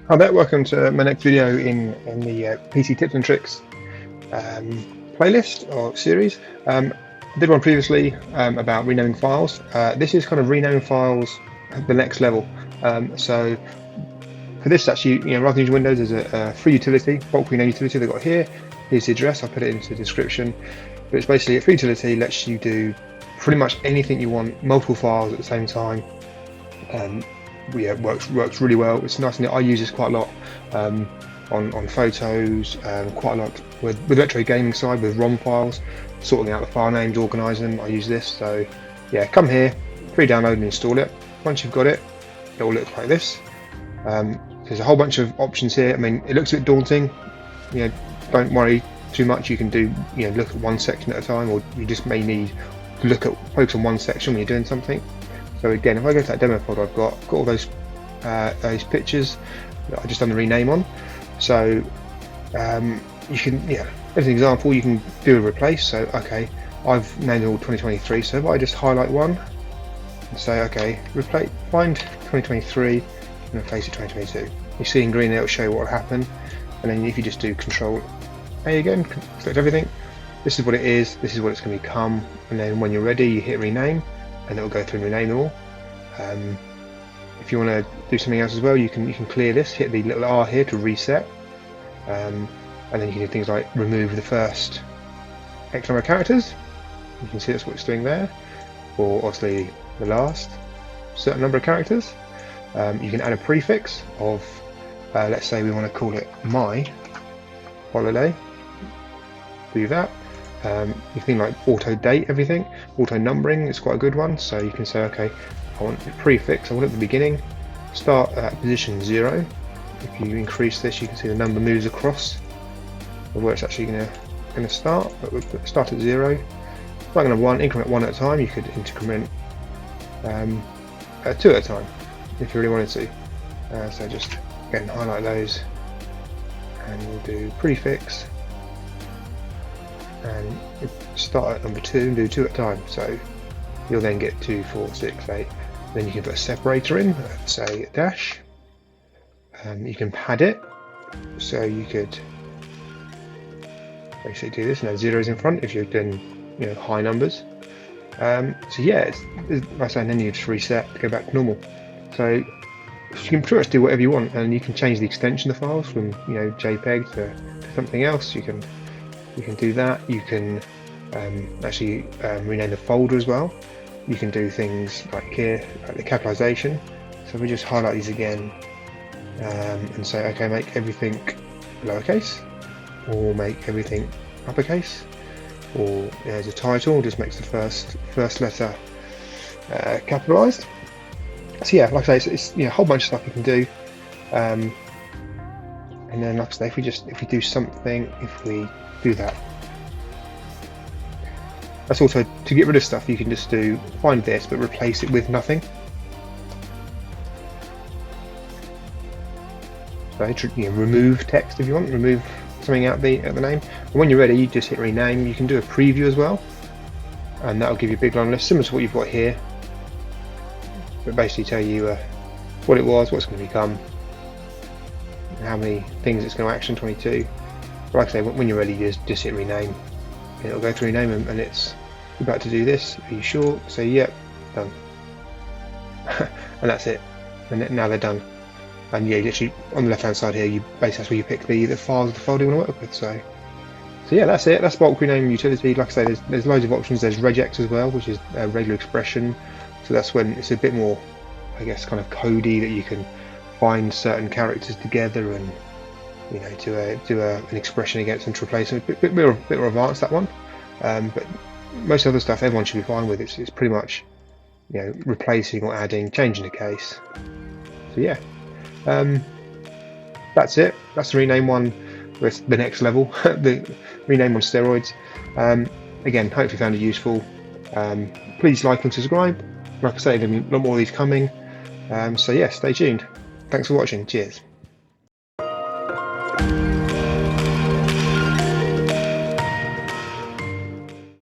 Hi there, welcome to my next video in the PC tips and tricks playlist or series. I did one previously about renaming files. This is kind of renaming files at the next level. So for this, actually, rather than using Windows, there's a free utility, bulk rename utility they've got here. Here's the address. I'll put it into the description. But it's basically a free utility, lets you do pretty much anything you want, multiple files at the same time. Yeah, it works really well. It's nice, and I use this quite a lot on photos, quite a lot with the retro gaming side with ROM files, sorting out the file names, organising them. I use this. So yeah, come here, free download and install it. Once you've got it, it will look like this. There's a whole bunch of options here. I mean, it looks a bit daunting. Don't worry too much. You can do look at one section at a time, or you just may need to focus on one section when you're doing something. So again, if I go to that demo folder, I've got all those pictures that I just done the rename on. So you can, as an example, you can do a replace. So okay, I've named all 2023. So if I just highlight one and say, okay, find 2023 and replace it 2022. You see in green, it'll show what will happen. And then if you just do Control A again, select everything. This is what it is. This is what it's going to become. And then when you're ready, you hit rename, and it will go through and rename them all. If you want to do something else as well, you can clear this, hit the little R here to reset, and then you can do things like remove the first X number of characters. You can see that's what it's doing there, or obviously the last certain number of characters. You can add a prefix of, let's say we want to call it my holiday. Do that. You can like auto date everything, auto numbering is quite a good one. So you can say, okay, I want the prefix, I want it at the beginning, start at position 0. If you increase this, you can see the number moves across where it's actually going to start, but we'll start at 0. If I'm going to increment 1 at a time, you could increment 2 at a time if you really wanted to. So just again highlight those, and we'll do prefix, and start at number 2 and do 2 at a time. So you'll then get 2, 4, 6, 8. Then you can put a separator in, say a dash. You can pad it, so you could basically do this and have zeros in front if you're doing high numbers. So yeah, it's like I say, and then you just reset to go back to normal. So you can pretty much do whatever you want, and you can change the extension of the files from JPEG to something else. You can do that. You can actually rename the folder as well. You can do things like here, like the capitalization. So if we just highlight these again and say, okay, make everything lowercase, or make everything uppercase, or as a title, just makes the first letter capitalized. So yeah, like I say, it's a whole bunch of stuff you can do. And then like I say, if we do something, if we do that. That's also, to get rid of stuff, you can just find this but replace it with nothing. So remove text if you want, remove something out the name. And when you're ready, you just hit rename. You can do a preview as well, and that'll give you a big long list, similar to what you've got here, but basically tell you what it was, what it's going to become, how many things it's going to action 22. But like I say, when you're ready, you just hit rename. It'll go through rename, and it's about to do this. Are you sure? Say yep, done. And that's it. And now they're done. And yeah, literally on the left hand side here, that's where you pick the files of the folder you want to work with. So yeah, that's it. That's bulk rename utility. Like I say, there's loads of options. There's regex as well, which is a regular expression. So that's when it's a bit more, I guess, kind of codey, that you can find certain characters together and do an expression against them to replace them. Bit more advanced, that one. But most other stuff everyone should be fine with. It's pretty much replacing or adding, changing the case. So yeah, that's it. That's the rename one. That's the next level. The rename on steroids. Again, hopefully you found it useful. Please like and subscribe. Like I say, there'll be a lot more of these coming. So yeah, stay tuned. Thanks for watching. Cheers.